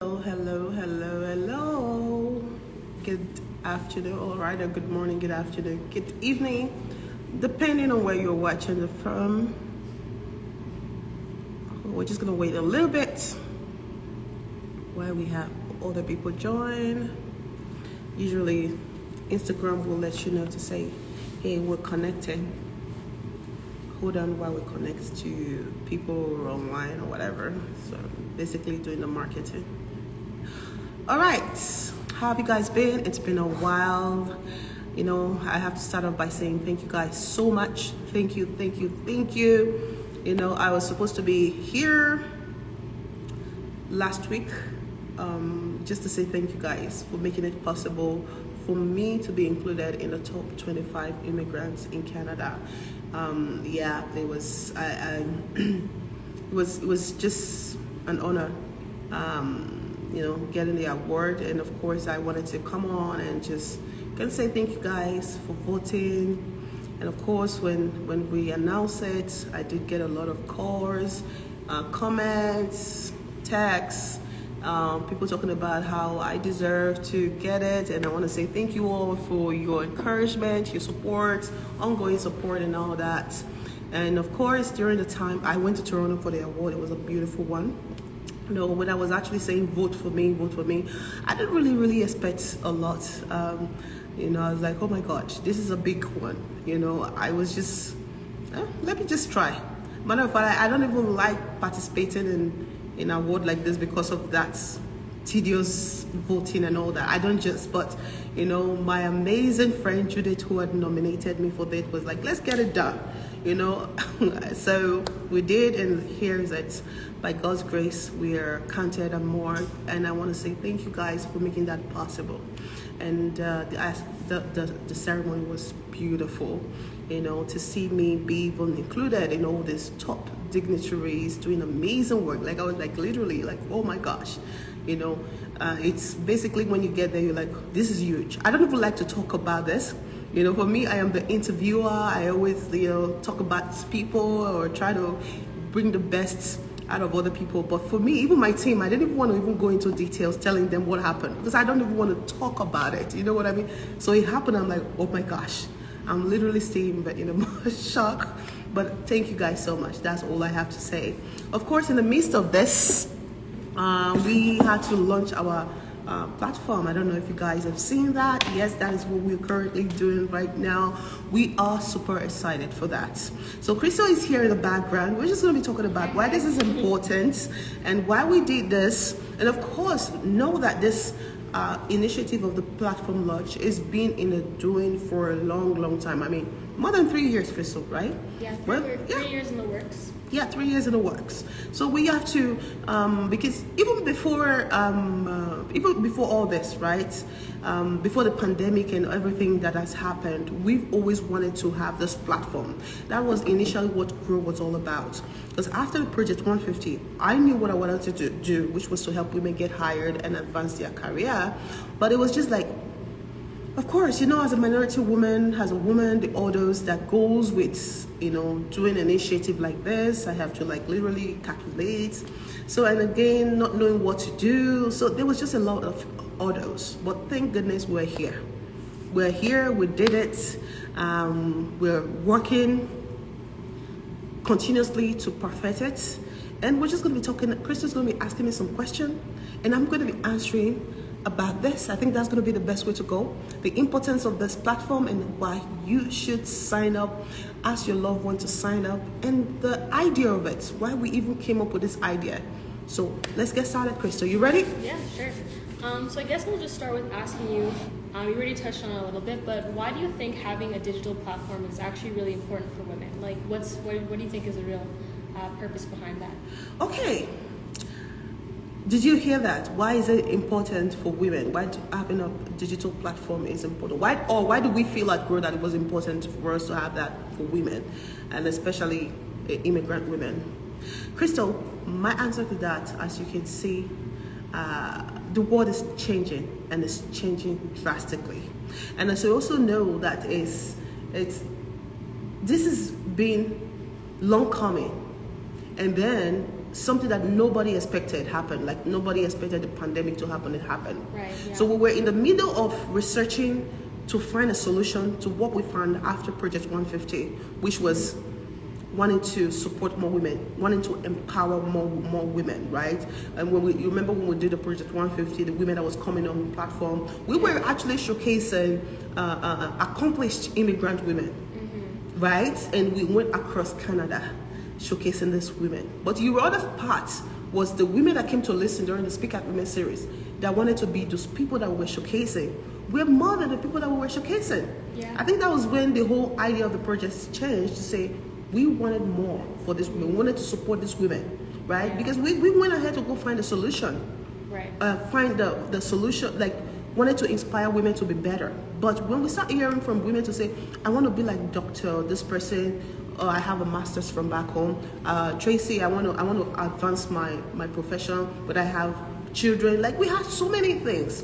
Hello. Good afternoon, all right, or good morning, good afternoon, good evening, depending on where you're watching it from. We're just gonna wait a little bit while we have other people join. Usually, Instagram will let you know to say, hey, we're connected. Hold on while we connect to people online or whatever. So, basically, doing the marketing. All right, how have you guys been? It's been a while. I have to start off by saying thank you guys so much. Thank you. I was supposed to be here last week just to say thank you guys for making it possible for me to be included in the top 25 immigrants in Canada. It was it was just an honor. Getting the award, and of course I wanted to come on and just can say thank you guys for voting. And of course when we announced it, I did get a lot of calls, comments, texts, people talking about how I deserve to get it, and I want to say thank you all for your encouragement, your support, ongoing support and all that. And of course during the time I went to Toronto for the award, it was a beautiful one. When I was actually saying vote for me, I didn't really expect a lot. I was like, oh my gosh, this is a big one. I was just, let me just try. Matter of fact, I don't even like participating in an award like this because of that tedious voting and all that. I don't just, but my amazing friend Judith, who had nominated me for that, was like, let's get it done. So we did, and here's it. By God's grace, we are counted and more, and I want to say thank you guys for making that possible. And the ceremony was beautiful, to see me be even included in all these top dignitaries doing amazing work. Like I was like literally like, oh my gosh, it's basically when you get there, you're like, this is huge. I don't even like to talk about this. For me, I am the interviewer. I always, talk about people or try to bring the best out of other people. But for me, even my team, I didn't even want to even go into details telling them what happened because I don't even want to talk about it. You know what I mean? So it happened. I'm like, oh my gosh, I'm literally staying in a shock. But thank you guys so much. That's all I have to say. Of course, in the midst of this, we had to launch our platform. I don't know if you guys have seen that. Yes, that is what we're currently doing right now. We are super excited for that. So Crystal is here in the background. We're just going to be talking about why this is important and why we did this. And of course, know that this initiative of the platform launch is been in the doing for a long time. I mean, more than 3 years, Crystal, right? Yeah, three years in the works. Yeah, 3 years in the works. So we have to, because even before all this, right? Before the pandemic and everything that has happened, we've always wanted to have this platform. That was initially what Grow was all about. Because after the Project 150, I knew what I wanted to do, which was to help women get hired and advance their career. But it was just like, of course, as a minority woman, as a woman, the orders that goes with, doing an initiative like this, I have to literally calculate. So, and again, not knowing what to do. So there was just a lot of orders, but thank goodness we're here. We're here, we did it. We're working continuously to perfect it. And we're just going to be talking, Crystal's going to be asking me some questions, and I'm going to be answering about this. I think that's going to be the best way to go. The importance of this platform and why you should sign up, ask your loved one to sign up, and the idea of it, why we even came up with this idea. So let's get started. Crystal, you ready? Yeah, sure. So I guess we'll just start with asking you, you already touched on it a little bit, but why do you think having a digital platform is actually really important for women? Like what do you think is the real purpose behind that? Okay. Did you hear that? Why is it important for women? Why having a digital platform is important? Why do we feel at Grow that it was important for us to have that for women, and especially immigrant women? Crystal, my answer to that, as you can see, the world is changing, and it's changing drastically. And as you also know that this has been long coming, and then something that nobody expected happened. Like nobody expected the pandemic to happen, it happened. Right, yeah. So we were in the middle of researching to find a solution to what we found after Project 150, which was wanting to support more women, wanting to empower more women, right? And you remember when we did the Project 150, the women that was coming on the platform, we were actually showcasing accomplished immigrant women, right? And we went across Canada showcasing these women. But the other part was the women that came to listen during the Speak at Women series that wanted to be those people that we were showcasing. We're more than the people that we were showcasing. Yeah. I think that was when the whole idea of the project changed to say, we wanted more for this women. We wanted to support these women, right? Yeah. Because we went ahead to go find a solution. Right. Find the solution, like wanted to inspire women to be better. But when we start hearing from women to say, I want to be like doctor, this person, I have a master's from back home. Tracy, I want to advance my profession, but I have children. Like we have so many things.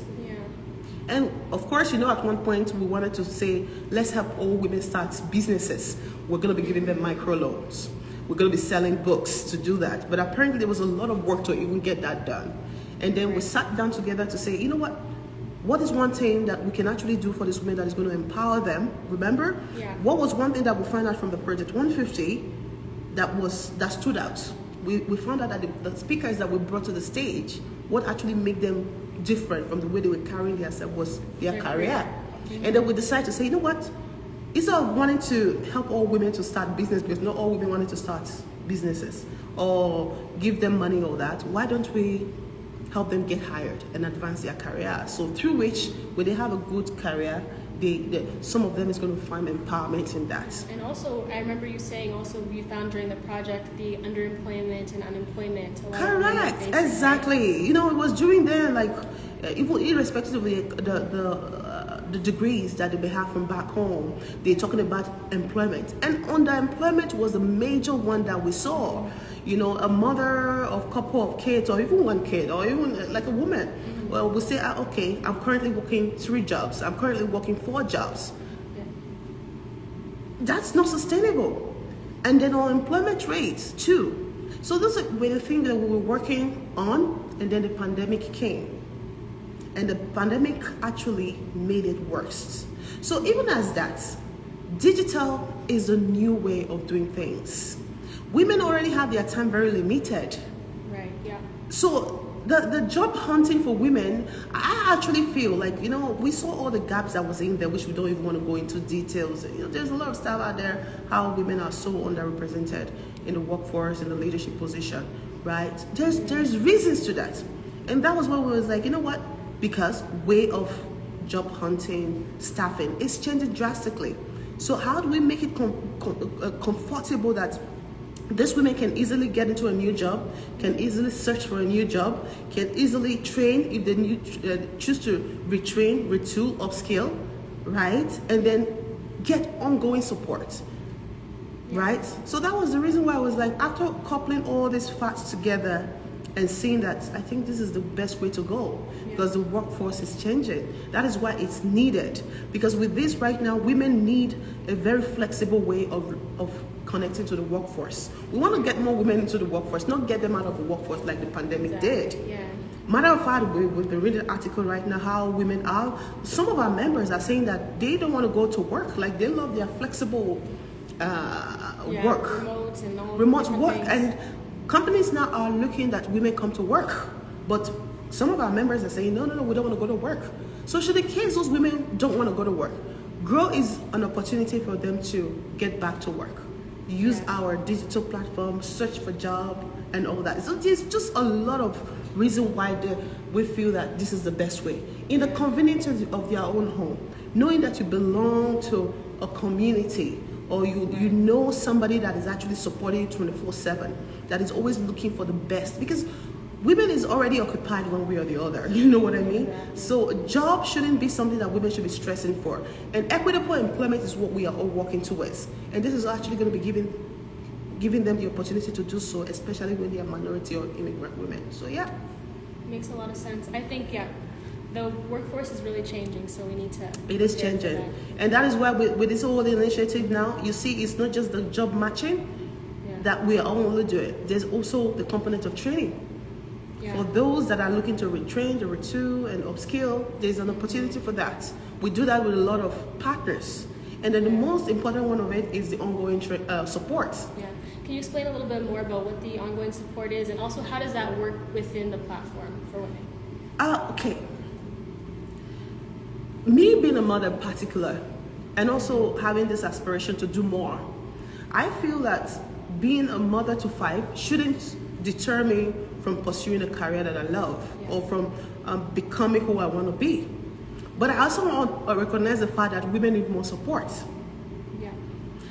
And of course, at one point we wanted to say, let's help all women start businesses. We're going to be giving them microloans. We're going to be selling books to do that. But apparently there was a lot of work to even get that done. And then we sat down together to say, you know what? What is one thing that we can actually do for these women that is going to empower them? Remember? Yeah. What was one thing that we found out from the Project 150 that stood out? We found out that the speakers that we brought to the stage, what actually made them different from the way they were carrying themselves was their career. And then we decided to say, you know what? Instead of wanting to help all women to start business, because not all women wanted to start businesses or give them money or that, why don't we help them get hired and advance their career? So through which, when they have a good career, some of them is going to find empowerment in that. And also, I remember you saying also you found during the project the underemployment and unemployment. Correct, exactly. It was during there, like even irrespective of the degrees that they may have from back home, they're talking about employment. And underemployment was a major one that we saw. A mother of a couple of kids, or even one kid, or even like a woman. Well, we say, okay, I'm currently working 3 jobs. I'm currently working 4 jobs. Yeah. That's not sustainable. And then unemployment rates too. So those were the things that we were working on, and then the pandemic came. And the pandemic actually made it worse. So even as that, digital is a new way of doing things. Women already have their time very limited. Right, yeah. So the job hunting for women, I actually feel like, we saw all the gaps that was in there, which we don't even want to go into details. There's a lot of stuff out there, how women are so underrepresented in the workforce, in the leadership position, right? There's reasons to that. And that was what we was like, you know what? Because way of job hunting, staffing is changing drastically. So how do we make it comfortable that these women can easily get into a new job, can easily search for a new job, can easily train if they choose to retrain, retool, upskill, right? And then get ongoing support, right? So that was the reason why I was like, after coupling all these facts together and seeing that, I think this is the best way to go, because the workforce is changing. That is why it's needed. Because with this right now, women need a very flexible way of connecting to the workforce. We want to get more women into the workforce, not get them out of the workforce like the pandemic did. Yeah. Matter of fact, we've been reading an article right now how women are, some of our members are saying that they don't want to go to work, like they love their flexible work. Remote work. Things. And companies now are looking that women come to work, but some of our members are saying, no, we don't want to go to work. So should the case those women don't want to go to work, Grow is an opportunity for them to get back to work. Use our digital platform, search for job and all that. So there's just a lot of reason why we feel that this is the best way. In the convenience of their own home, knowing that you belong to a community, or you know somebody that is actually supporting you 24/7, that is always looking for the best, because women is already occupied one way or the other, you know what I mean? So a job shouldn't be something that women should be stressing for. And equitable employment is what we are all working towards. And this is actually going to be giving them the opportunity to do so, especially when they are minority or immigrant women. So yeah. Makes a lot of sense. I think, the workforce is really changing, so we need to... It is changing. And that is why with this whole initiative now, you see it's not just the job matching that we are only do it. There's also the component of training. For those that are looking to retrain, to retool, and upskill, there's an opportunity for that. We do that with a lot of partners. And then the most important one of it is the ongoing support. Yeah. Can you explain a little bit more about what the ongoing support is, and also how does that work within the platform for women? Okay. Me being a mother in particular, and also having this aspiration to do more, I feel that being a mother to 5 shouldn't deter me from pursuing a career that I love, or from becoming who I want to be. But I also want to recognize the fact that women need more support. Yeah.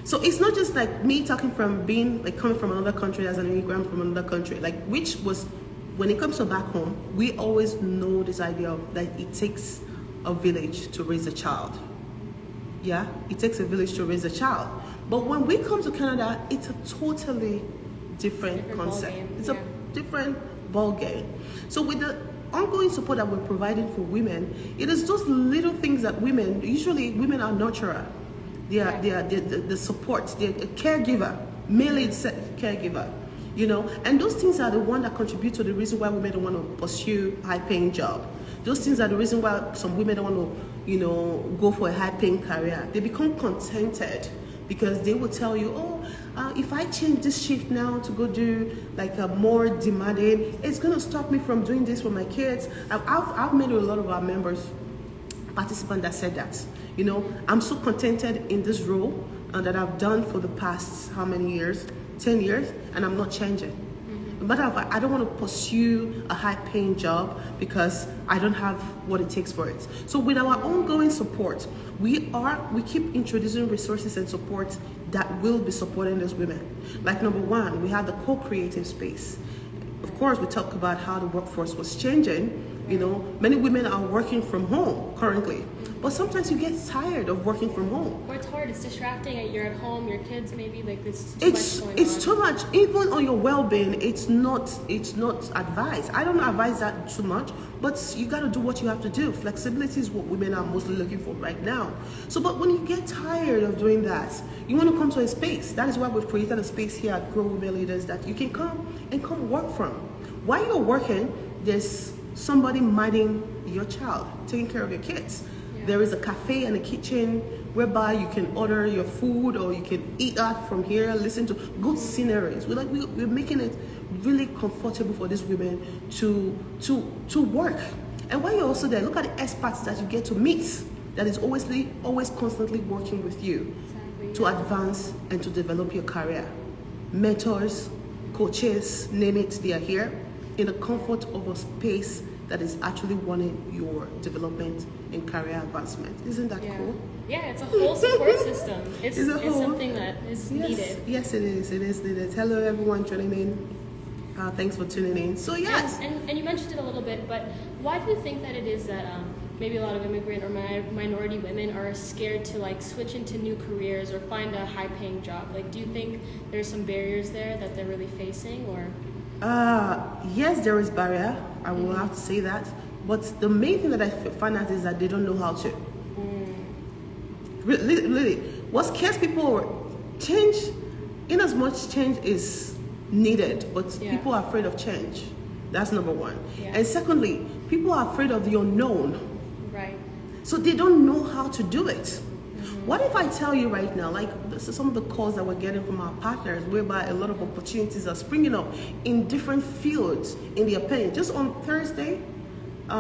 So it's not just like me talking from being like coming from another country as an immigrant from another country, like which was, when it comes to back home, we always know this idea of that it takes a village to raise a child. Yeah, it takes a village to raise a child. But when we come to Canada, it's a totally different concept. It's a different ball game. So with the ongoing support that we're providing for women, it is those little things that usually women are nurturer. They are the support, they're a caregiver, mainly it's a caregiver, you know, and those things are the one that contribute to the reason why women don't want to pursue a high-paying job. Those things are the reason why some women don't want to, you know, go for a high-paying career. They become contented because they will tell you, if I change this shift now to go do like a more demanding, it's going to stop me from doing this for my kids. I've met a lot of our members, participants that said that, you know, I'm so contented in this role that I've done for the past how many years, 10 years, and I'm not changing. Matter of fact, I don't want to pursue a high-paying job because I don't have what it takes for it. So with our ongoing support, we keep introducing resources and support that will be supporting those women. Like number 1, we have the co-creative space. Of course, we talk about how the workforce was changing. You know, many women are working from home currently, but sometimes you get tired of working from home. Or it's hard, it's distracting, you're at home, your kids maybe, like it's too it's much going on. It's too much. Even on your well-being, it's not advised. I don't advise that too much, but you got to do what you have to do. Flexibility is what women are mostly looking for right now. So, but when you get tired of doing that, you want to come to a space. That is why we've created a space here at Grow Women Leaders that you can come work from. While you're working, there's somebody minding your child, taking care of your kids. There is a cafe and a kitchen whereby you can order your food or you can eat out from here, listen to good sceneries. We're making it really comfortable for these women to work. And while you're also there, look at the experts that you get to meet that is always constantly working with you to advance and to develop your career. Mentors, coaches, name it, they are here in the comfort of a space that is actually wanting your development and career advancement. Isn't that cool? Yeah, it's a whole support system. It's something that is needed. Yes, it is. It is needed. Hello, everyone tuning in. Thanks for tuning in. So, yes. And you mentioned it a little bit, but why do you think that it is that maybe a lot of immigrant or minority women are scared to like switch into new careers or find a high-paying job? Like, do you think there's some barriers there that they're really facing, or? Yes, there is barrier. I will have to say that. But the main thing that I find out is that they don't know how to. Really, what scares people change, in as much change is needed, but people are afraid of change. That's number 1. And secondly, people are afraid of the unknown. Right. So they don't know how to do it. What if I tell you right now, like this is some of the calls that we're getting from our partners, whereby a lot of opportunities are springing up in different fields in their pain. Just on Thursday,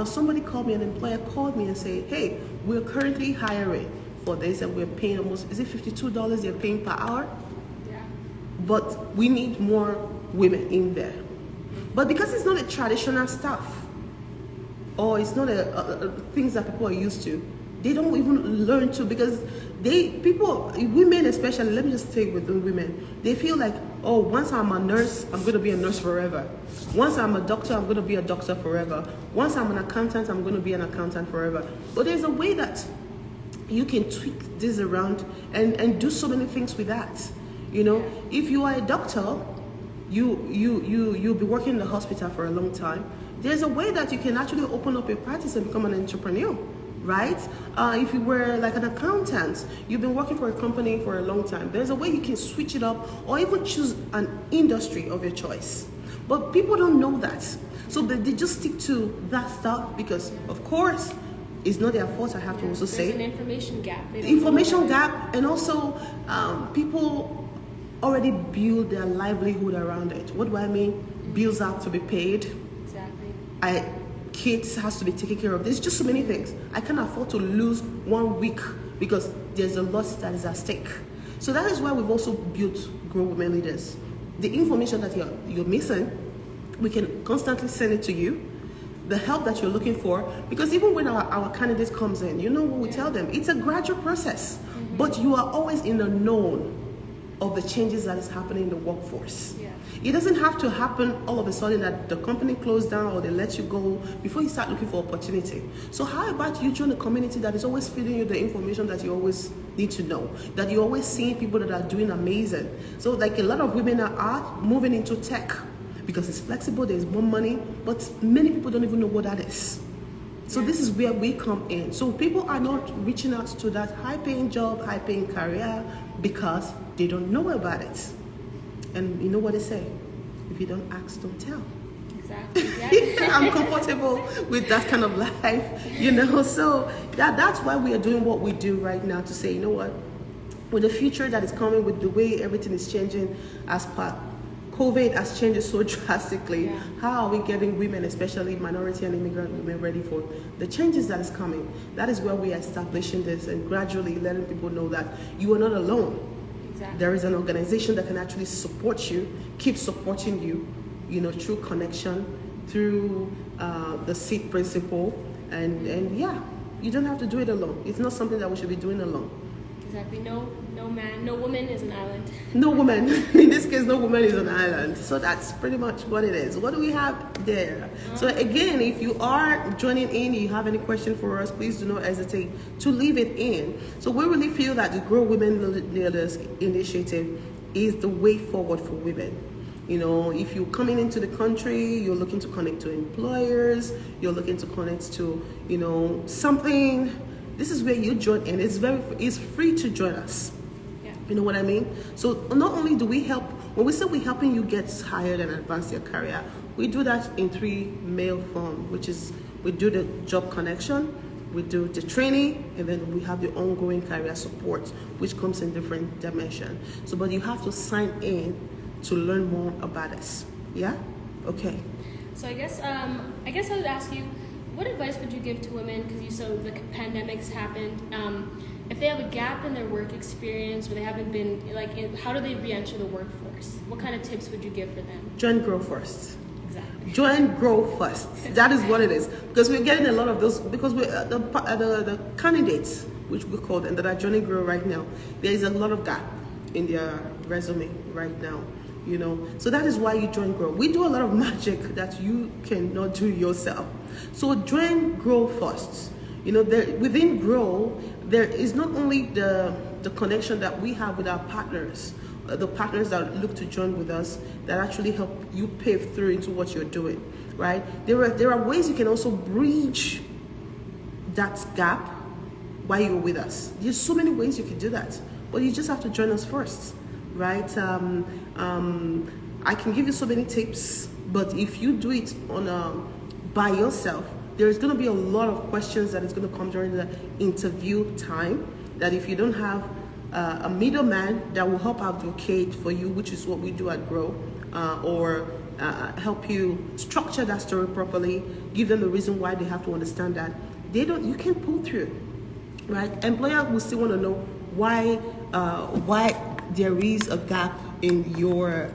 somebody called me, an employer called me and said, hey, we're currently hiring for this and we're paying almost, is it $52 they're paying per hour? Yeah. But we need more women in there. But because it's not a traditional stuff, or it's not a things that people are used to, they don't even learn to, because women especially, let me just take with the women, they feel like, oh, once I'm a nurse, I'm going to be a nurse forever. Once I'm a doctor, I'm going to be a doctor forever. Once I'm an accountant, I'm going to be an accountant forever. But there's a way that you can tweak this around and do so many things with that. You know, if you are a doctor, you'll be working in the hospital for a long time. There's a way that you can actually open up a practice and become an entrepreneur. right? If you were like an accountant, you've been working for a company for a long time, there's a way you can switch it up or even choose an industry of your choice. But people don't know that. So they just stick to that stuff because, of course, it's not their fault, I have to also say. There's an information gap. Information gap, and also people already build their livelihood around it. What do I mean? Bills have to be paid. Exactly. Kids has to be taken care of. There's just so many things. I can't afford to lose 1 week because there's a lot that is at stake. So that is why we've also built Grow Women Leaders. The information that you're missing, we can constantly send it to you. The help that you're looking for, because even when our candidate comes in, you know what we tell them? It's a gradual process, but you are always in the known of the changes that is happening in the workforce. Yeah. It doesn't have to happen all of a sudden that the company closed down or they let you go before you start looking for opportunity. So how about you join a community that is always feeding you the information that you always need to know, that you're always seeing people that are doing amazing. So like a lot of women are moving into tech because it's flexible, there's more money, but many people don't even know what that is. So this is where we come in. So people are not reaching out to that high-paying job, high-paying career because they don't know about it. And you know what they say? If you don't ask, don't tell. Exactly. Yeah. I'm comfortable with that kind of life, you know. So that's why we are doing what we do right now, to say, you know what, with the future that is coming, with the way everything is changing as per COVID has changed so drastically. Yeah. How are we getting women, especially minority and immigrant women, ready for the changes that is coming? That is where we are establishing this and gradually letting people know that you are not alone. Exactly. There is an organization that can actually support you, keep supporting you, you know, through connection, through the seed principle, and yeah, you don't have to do it alone. It's not something that we should be doing alone. Exactly. No man, no woman is an island. No woman. In this case, no woman is an island. So that's pretty much what it is. What do we have there? So again, if you are joining in, you have any question for us, please do not hesitate to leave it in. So we really feel that the Grow Women Leaders initiative is the way forward for women. You know, if you're coming into the country, you're looking to connect to employers, you're looking to connect to, you know, something, this is where you join in. It's free to join us. Yeah. You know what I mean? So not only do we help, when we say we're helping you get hired and advance your career, we do that in 3 main forms, which is we do the job connection, we do the training, and then we have the ongoing career support, which comes in different dimensions. So, but you have to sign in to learn more about us. Yeah? Okay. So I guess I would ask you, what advice would you give to women, because you saw the pandemics happened, if they have a gap in their work experience or they haven't been, how do they re-enter the workforce? What kind of tips would you give for them? Join Grow first. Exactly. Join Grow first. That is what it is. Because we're getting a lot of those, because the candidates, which we call them, that are joining Grow right now, there is a lot of gap in their resume right now. You know, so that is why you join Grow. We do a lot of magic that you cannot do yourself. So join Grow first. You know, within Grow, there is not only the connection that we have with our partners, the partners that look to join with us, that actually help you pave through into what you're doing, right? There are ways you can also bridge that gap while you're with us. There's so many ways you can do that, but you just have to join us first. Right? I can give you so many tips, but if you do it on by yourself, there's going to be a lot of questions that is going to come during the interview time, that if you don't have a middleman that will help advocate for you, which is what we do at Grow, or help you structure that story properly, give them the reason why they have to understand that you can pull through, right? Employer will still want to know why there is a gap in your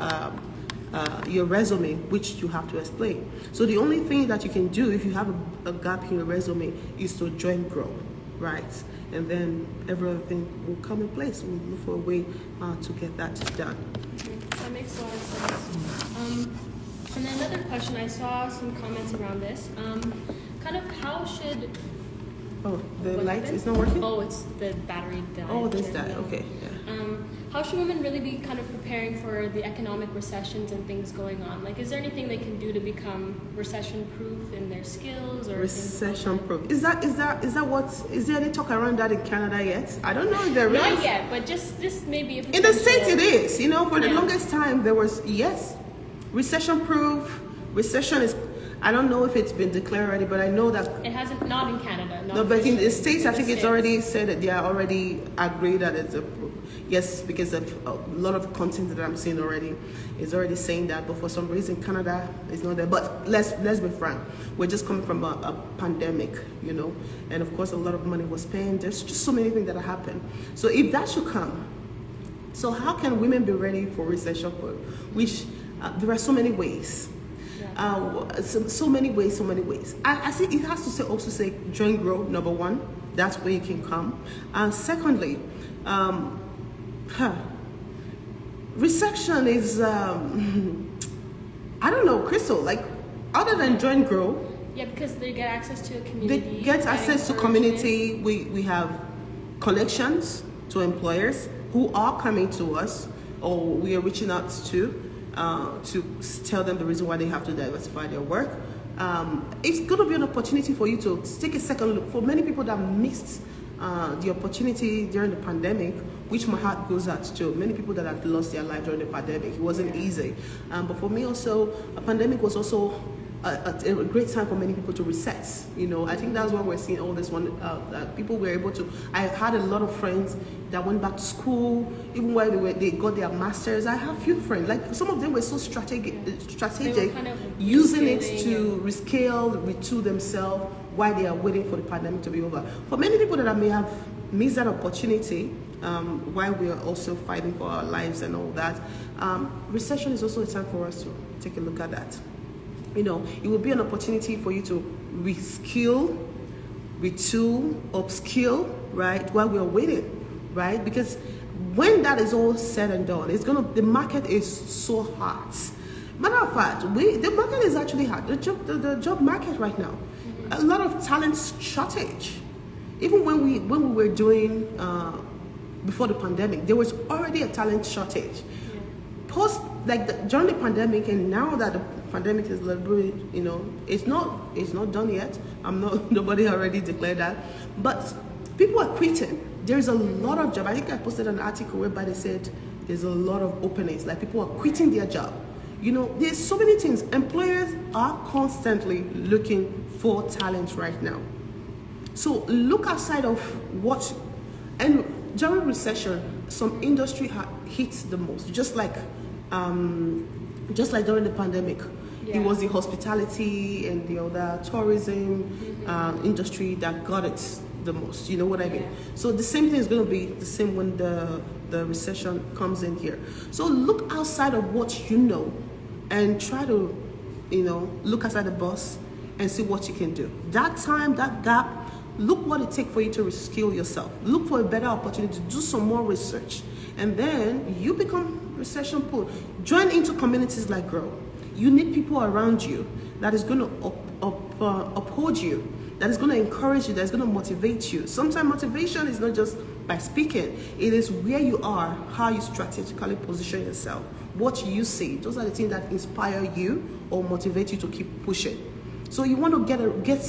resume, which you have to explain. So the only thing that you can do if you have a gap in your resume is to join Grow, right? And then every other thing will come in place. We'll look for a way to get that done. That makes a lot of sense. And then another question, I saw some comments around this. Kind of how should Oh, the What light happened? is not working? Oh, it's the battery died. Oh, this There we died. go. Okay. Yeah. How should women really be kind of preparing for the economic recessions and things going on? Like, is there anything they can do to become recession-proof in their skills or Recession proof. Is that what? Is there any talk around that in Canada yet? I don't know if there is. Not yet, but just maybe a In the States, potential- it is. For the Yeah. longest time, there was yes, recession proof. Recession is. I don't know if it's been declared already, but I know that. It hasn't, not in Canada. Not No, but in the officially. States, I think it's States. already said that they are already agreed that it's a yes, because of a lot of content that I'm seeing already is already saying that. But for some reason, Canada is not there. But let's be frank, we're just coming from a pandemic, and of course, a lot of money was spent. There's just so many things that happened. So if that should come, so how can women be ready for recession? Which there are so many ways. So many ways. I think it has to also say join grow. Number one, that's where you can come. And secondly, recession is I don't know, Crystal. Like other than join grow, Yeah, because they get access to a community. they get access to community. We have connections to employers who are coming to us, or we are reaching out to tell them the reason why they have to diversify their work. It's going to be an opportunity for you to take a second look. For many people that missed the opportunity during the pandemic, which my heart goes out to, many people that have lost their life during the pandemic. It wasn't easy. But for me also, a pandemic was also a great time for many people to reset. I think that's why we're seeing all this one. That people were able to. I had a lot of friends that went back to school, even while they got their masters. I have few friends, like some of them were so strategic, kind of using it rescaling to rescale, retool themselves while they are waiting for the pandemic to be over. For many people that may have missed that opportunity, while we are also fighting for our lives and all that, recession is also a time for us to take a look at that. It will be an opportunity for you to reskill, retool, upskill, right, while we're waiting, right? Because when that is all said and done, the market is so hot. Matter of fact, the market is actually hot. The job market right now, a lot of talent shortage. Even when we were doing before the pandemic, there was already a talent shortage. During the pandemic, and now that the pandemic is a little bit, it's not done yet. Nobody already declared that, but people are quitting. There's a lot of job. I think I posted an article whereby they said there's a lot of openings. Like people are quitting their job. There's so many things. Employers are constantly looking for talent right now. So look outside of what, and during recession, some industry hits the most. Just like during the pandemic, it was the hospitality and the other tourism industry that got it the most. You know what I mean? So the same thing is going to be the same when the recession comes in here. So look outside of what you know and try to, look outside the box and see what you can do. That time, that gap, look what it takes for you to reskill yourself. Look for a better opportunity to do some more research. And then you become recession proof. Join into communities like Grow. You need people around you that is going to uphold you, that is going to encourage you, that is going to motivate you. Sometimes motivation is not just by speaking. It is where you are, how you strategically position yourself, what you see. Those are the things that inspire you or motivate you to keep pushing. So you want to get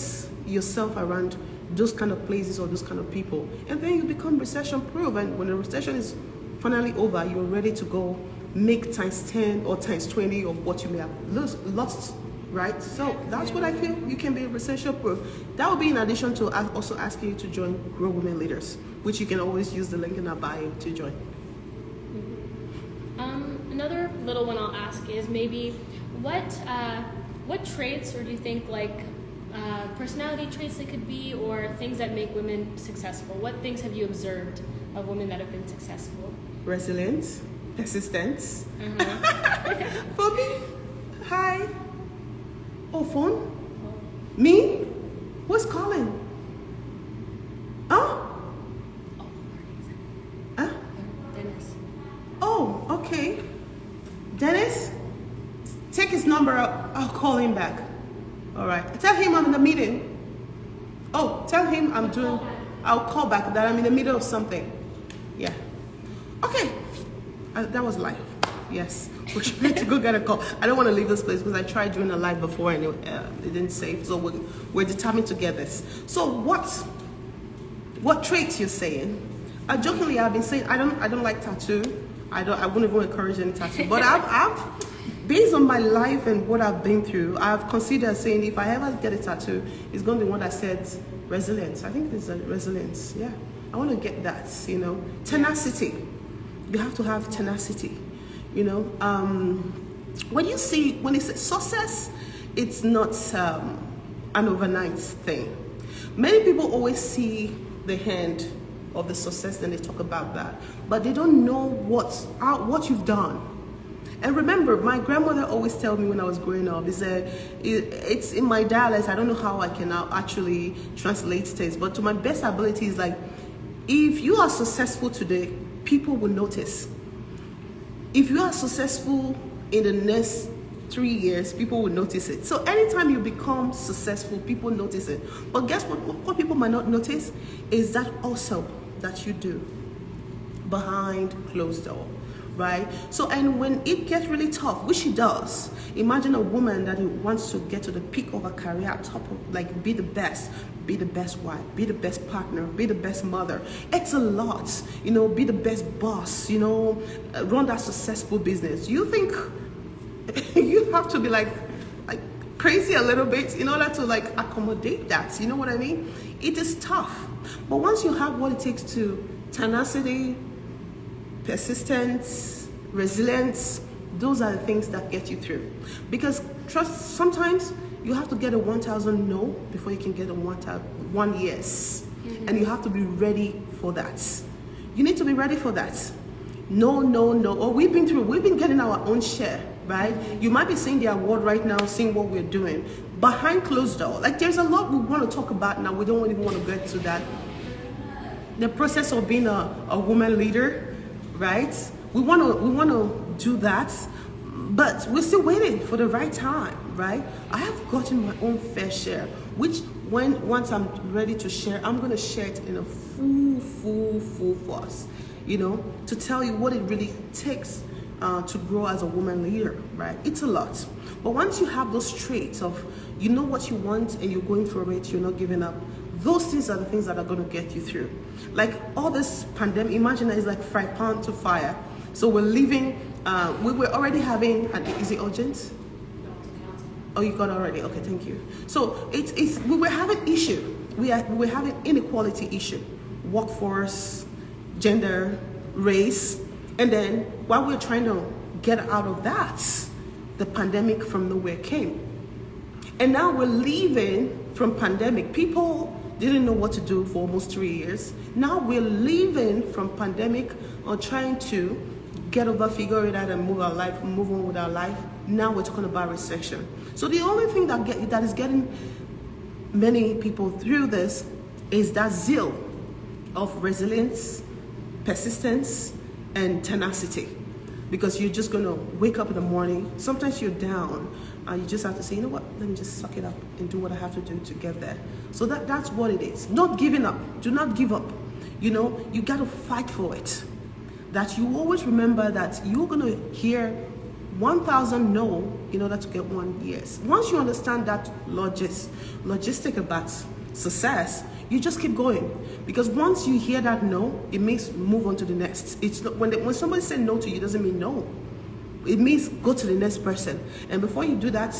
yourself around those kind of places or those kind of people, and then you become recession proof. And when the recession is finally over, you're ready to go make times 10 or times 20 of what you may have lost, right? So that's what I feel. You can be recession proof. That would be in addition to also asking you to join Grow Women Leaders, which you can always use the link in our bio to join. Another little one I'll ask is maybe what traits, or do you think personality traits they could be, or things that make women successful? What things have you observed of women that have been successful? Resilience, persistence. For me, hi. Oh, phone? Me? Who's calling? Oh? Dennis. Oh, okay. Dennis, take his number. I'll call him back. All right. Tell him I'm in the meeting. Oh, tell him. him I'll call back that I'm in the middle of something. Yeah. Okay. That was live. Yes. We're trying to go get a call. I don't want to leave this place because I tried doing a live before and it didn't save. So we're determined to get this. So what traits you're saying? Jokingly, I've been saying I don't like tattoo. I wouldn't even encourage any tattoo. But I've based on my life and what I've been through, I've considered saying if I ever get a tattoo, it's going to be one that says resilience. I think it's a resilience. Yeah, I want to get that. Tenacity. You have to have tenacity. When it says success, it's not an overnight thing. Many people always see the end of the success and they talk about that, but they don't know what you've done. And remember, my grandmother always told me when I was growing up, he said, it's in my dialect, I don't know how I can now actually translate this, but to my best ability is like, if you are successful today, people will notice. If you are successful in the next 3 years, people will notice it. So anytime you become successful, people notice it. But guess what people might not notice is that also that you do behind closed door, right? So, and when it gets really tough, which it does, imagine a woman that wants to get to the peak of her career, top of, like, be the best wife, be the best partner, be the best mother. It's a lot, be the best boss, run that successful business. You think you have to be like crazy a little bit in order to accommodate that, you know what I mean? It is tough. But once you have what it takes to tenacity, persistence, resilience, those are the things that get you through. Because trust, sometimes you have to get a 1,000 no before you can get a 1 yes. Mm-hmm. And you have to be ready for that. You need to be ready for that. No. Or we've been getting our own share, right? You might be seeing the award right now, seeing what we're doing. Behind closed door, there's a lot we want to talk about now. We don't even want to get to that. The process of being a woman leader, right? We want to do that, but we're still waiting for the right time, right? I have gotten my own fair share, which once I'm ready to share, I'm going to share it in a full force, to tell you what it really takes to grow as a woman leader, right? It's a lot. But once you have those traits of, you know what you want and you're going for it, you're not giving up, those things are the things that are going to get you through. Like all this pandemic, imagine that it's like fry pan to fire. So we're living, we were already having is it urgent? Oh, you got it already. Okay, thank you. So we were having issue. We were having inequality issue, workforce, gender, race, and then while we're trying to get out of that, the pandemic from nowhere came, and now we're leaving from pandemic. People didn't know what to do for almost 3 years. Now we're leaving from pandemic or trying to get over, figure it out, and move on with our life. Now we're talking about recession. So the only thing that is getting many people through this is that zeal of resilience, persistence, and tenacity. Because you're just gonna wake up in the morning. Sometimes you're down, and you just have to say, you know what? Let me just suck it up and do what I have to do to get there. So that's what it is. Not giving up. Do not give up. You gotta fight for it. That you always remember that you're gonna hear 1,000 no in order to get 1 yes. Once you understand that logistic about success, you just keep going. Because once you hear that no, it means move on to the next. It's not, when somebody says no to you, it doesn't mean no. It means go to the next person. And before you do that,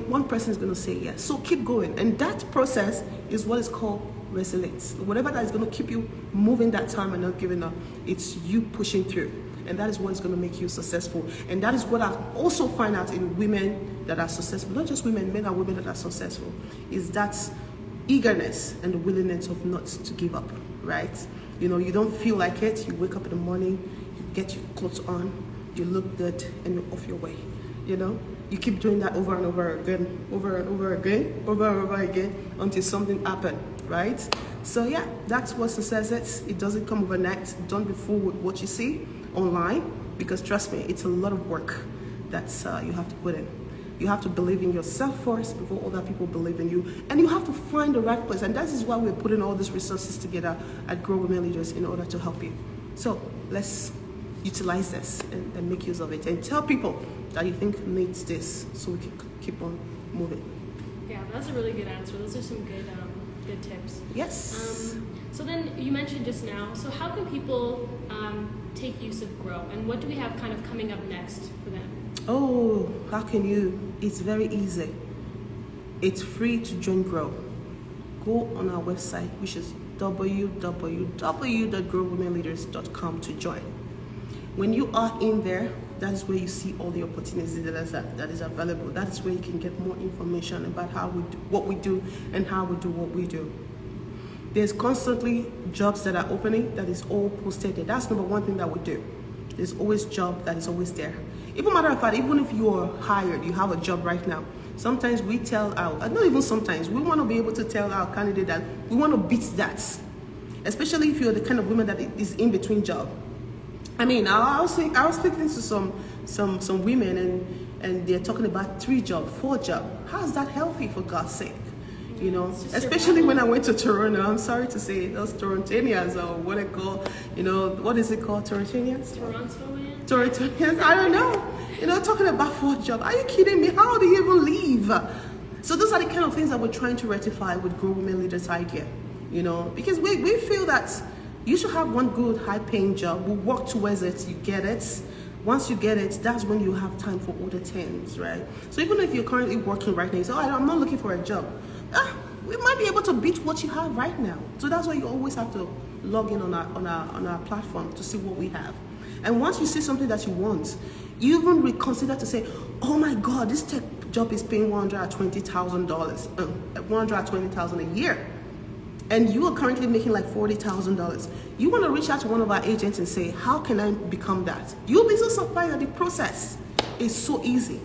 one person is going to say yes. So keep going. And that process is what is called resilience. Whatever that is going to keep you moving that time and not giving up, it's you pushing through. And that is what is going to make you successful. And that is what I also find out in women that are successful. Not just women, men and women that are successful. Is that eagerness and the willingness of not to give up, right? You don't feel like it. You wake up in the morning, you get your clothes on, you look good, and you're off your way. You keep doing that over and over again, over and over again, until something happens, right? So yeah, that's what success is. It doesn't come overnight. Don't be fooled with what you see online, because trust me, it's a lot of work that you have to put in. You have to believe in yourself first before other people believe in you, and you have to find are in the right place. And that is why we're putting all these resources together at Grow Women Leaders in order to help you. So let's utilize this and make use of it. And tell people that you think needs this so we can keep on moving. Yeah, that's a really good answer. Those are some good tips. Yes. So then you mentioned just now, so how can people take use of Grow, and what do we have kind of coming up next for them? Oh, how can you? It's very easy. It's free to join Grow. Go on our website, which is www.growwomenleaders.com to join. When you are in there, that is where you see all the opportunities that is available. That is where you can get more information about how we do what we do and how we do what we do. There's constantly jobs that are opening that is all posted there. That's number one thing that we do. There's always job that is always there. Even matter of fact, even if you are hired, you have a job right now. Sometimes we tell our, not even sometimes, we want to be able to tell our candidate that we want to beat that. Especially if you're the kind of woman that is in between job. I mean, I was speaking to some women and they're talking about 3 job, 4 job. How is that healthy, for God's sake? You know, especially when I went to Toronto. I'm sorry to say, those Torontonians, or what I call, you know, what is it called, Torontonians? Torontonians, I don't know. You know, talking about 4 job. Are you kidding me? How do you even leave? So those are the kind of things that we're trying to rectify with Grow Women Leaders idea. You know, because we feel that you should have one good high-paying job. We'll work towards it. You get it. Once you get it, that's when you have time for other things, right? So even if you're currently working right now, you say, oh, I'm not looking for a job. We might be able to beat what you have right now. So that's why you always have to log in on our platform to see what we have. And once you see something that you want, you even reconsider to say, oh my God, this tech job is paying $120,000, $120,000 a year. And you are currently making like $40,000. You want to reach out to one of our agents and say, how can I become that? You'll be so surprised at the process. It's so easy.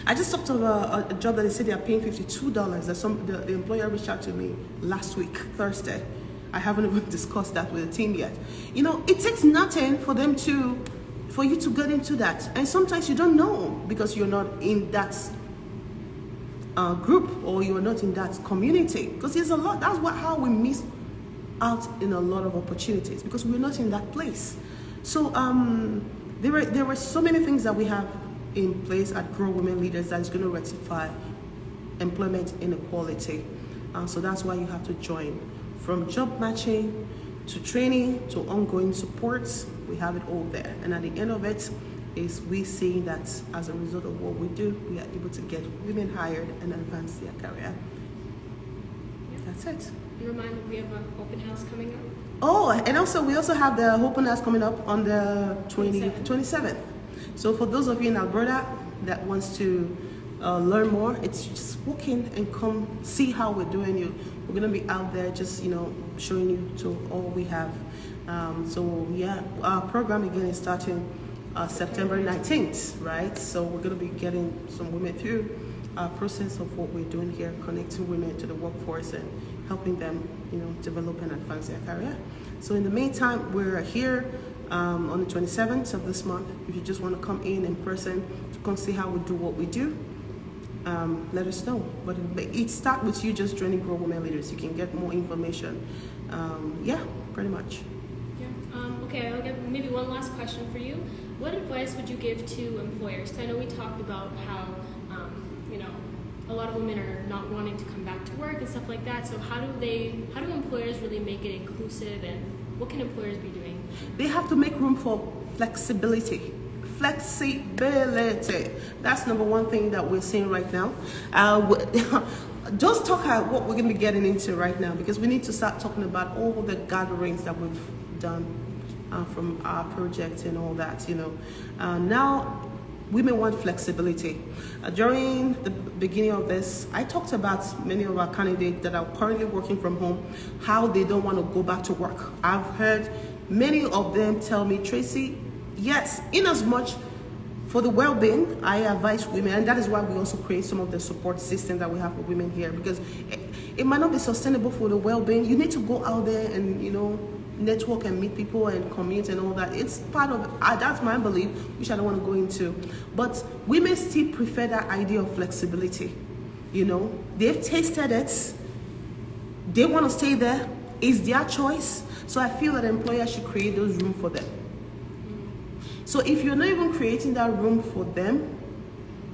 I just talked about a job that they said they are paying $52. The employer reached out to me last week, Thursday. I haven't even discussed that with the team yet. You know, it takes nothing for you to get into that. And sometimes you don't know because you're not in that group or you're not in that community. Because there's a lot, how we miss out in a lot of opportunities because we're not in that place. So there were so many things that we have in place at Grow Women Leaders that is going to rectify employment inequality. So that's why you have to join. From job matching to training to ongoing supports, we have it all there. And at the end of it is we see that as a result of what we do, we are able to get women hired and advance their career. That's it. And remind me, we have an open house coming up. Oh, and also we also have the open house coming up on the 27th. So for those of you in Alberta that wants to learn more, it's just walk in and come see how we're doing. We're gonna be out there just, you know, showing you to all we have. So yeah, our program again is starting September 19th, right? So we're gonna be getting some women through our process of what we're doing here, connecting women to the workforce and helping them, you know, develop and advance their career. So in the meantime, we're here on the 27th of this month. If you just want to come in person to come see how we do what we do, let us know. But it starts with you just joining Grow Women Leaders. You can get more information. Yeah, pretty much. Yeah. Okay, I'll get maybe one last question for you. What advice would you give to employers? I know we talked about how you know, a lot of women are not wanting to come back to work and stuff like that. So how do employers really make it inclusive, and what can employers be doing? They have to make room for flexibility. Flexibility. That's number one thing that we're seeing right now. Just talk about what we're going to be getting into right now, because we need to start talking about all the gatherings that we've done from our project and all that. You know, now women want flexibility. During the beginning of this, I talked about many of our candidates that are currently working from home, how they don't want to go back to work. I've heard many of them tell me, Tracy, yes, in as much for the well-being, I advise women, and that is why we also create some of the support systems that we have for women here, because it might not be sustainable for the well-being. You need to go out there and, you know, network and meet people and commute and all that. It's part of, that's my belief, which I don't want to go into. But women still prefer that idea of flexibility. They've tasted it. They want to stay there. It's their choice. So I feel that employers should create those room for them. So if you're not even creating that room for them,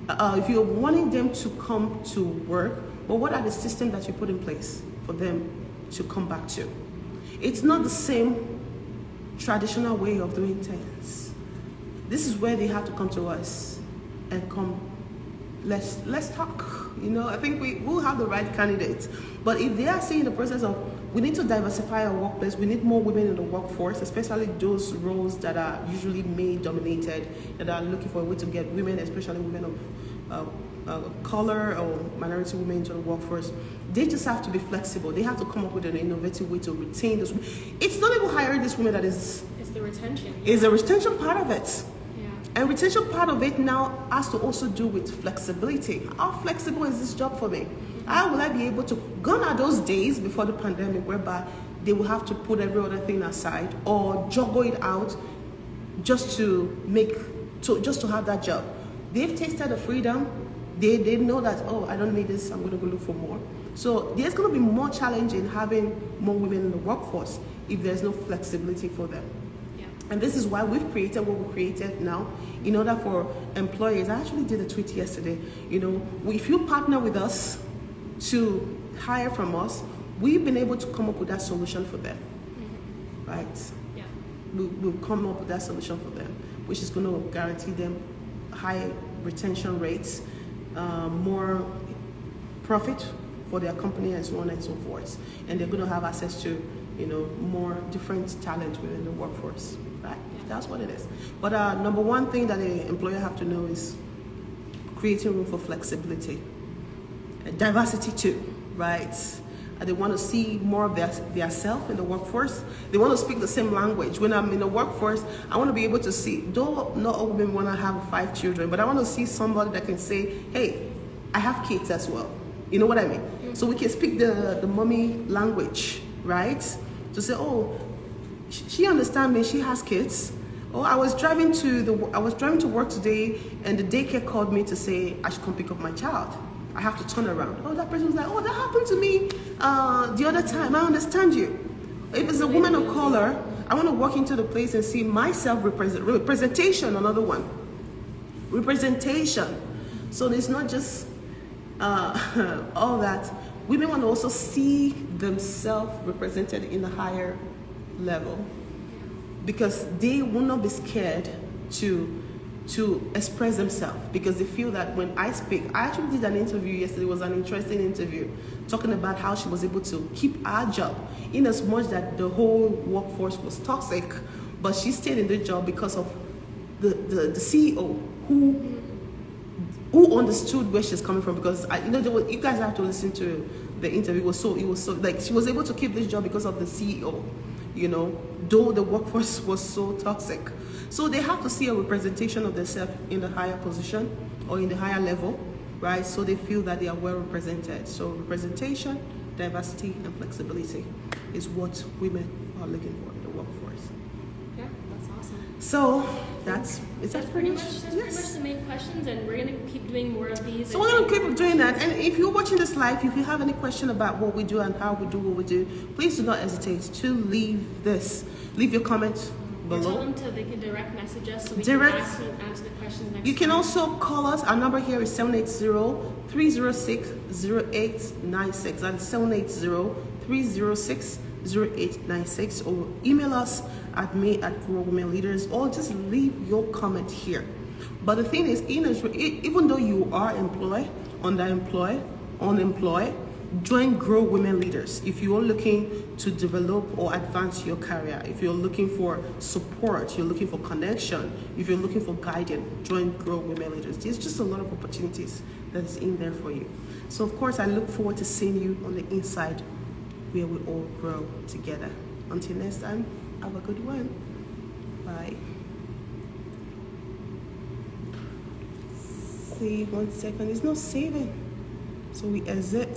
if you're wanting them to come to work, but what are the systems that you put in place for them to come back to? It's not the same traditional way of doing things. This is where they have to come to us and come, let's talk. I think we will have the right candidates. But if they are seeing the process of, we need to diversify our workplace, we need more women in the workforce, especially those roles that are usually male-dominated, that are looking for a way to get women, especially women of color or minority women into the workforce. They just have to be flexible. They have to come up with an innovative way to retain those women. It's not even hiring this women that is... It's the retention. It's the retention part of it. Yeah. And retention part of it now has to also do with flexibility. How flexible is this job for me? How will I be able to... Gone are those days before the pandemic whereby they will have to put every other thing aside or juggle it out just to have that job. They've tasted the freedom. They know that, I don't need this, I'm going to go look for more. So there's going to be more challenge in having more women in the workforce if there's no flexibility for them. Yeah. And this is why we've created what we created now in order for employers. I actually did a tweet yesterday. If you partner with us to hire from us, we've been able to come up with that solution for them. Mm-hmm. Right? Yeah. We'll come up with that solution for them, which is going to guarantee them high retention rates, more profit for their company, and so on and so forth. And they're going to have access to, more different talent within the workforce. Right? Yeah. That's what it is. But number one thing that an employer have to know is creating room for flexibility. Diversity too, right? They want to see more of their self in the workforce. They want to speak the same language. When I'm in the workforce, I want to be able to see, though not all women want to have 5 children, but I want to see somebody that can say, hey, I have kids as well. You know what I mean? Mm-hmm. So we can speak the mommy language, right? To say, she understands me, she has kids. I was driving to work today, and the daycare called me to say I should come pick up my child. I have to turn around. That person was like, that happened to me the other time. I understand you. If it's a woman of color, I want to walk into the place and see myself representation, another one. Representation. So it's not just all that. Women want to also see themselves represented in a higher level, because they will not be scared to express themselves, because they feel that when I speak, I actually did an interview yesterday. It was an interesting interview talking about how she was able to keep her job in as much that the whole workforce was toxic, but she stayed in the job because of the CEO who understood where she's coming from. Because you guys have to listen to the interview. It was so like she was able to keep this job because of the CEO, though the workforce was so toxic. So they have to see a representation of themselves in the higher position or in the higher level, right? So they feel that they are well represented. So representation, diversity, and flexibility is what women are looking for in the workforce. Yeah, that's awesome. So that's pretty much the main questions, and we're gonna keep doing more of these. So we're gonna keep doing that. And if you're watching this live, if you have any question about what we do and how we do what we do, please do not hesitate to leave your comments below. Tell them they can direct message us so we can answer the questions next You can time. also call us. Our number here is 780-306-0896. That's 780-306-0896. Or email us at me@GrowWomenLeaders, or just leave your comment here. But the thing is, even though you are employed, underemployed, unemployed, join Grow Women Leaders. If you are looking to develop or advance your career, if you're looking for support, you're looking for connection, if you're looking for guidance, join Grow Women Leaders. There's just a lot of opportunities that's in there for you. So of course, I look forward to seeing you on the inside where we all grow together. Until next time, have a good one. Bye. Save 1 second. It's not saving. So we exit.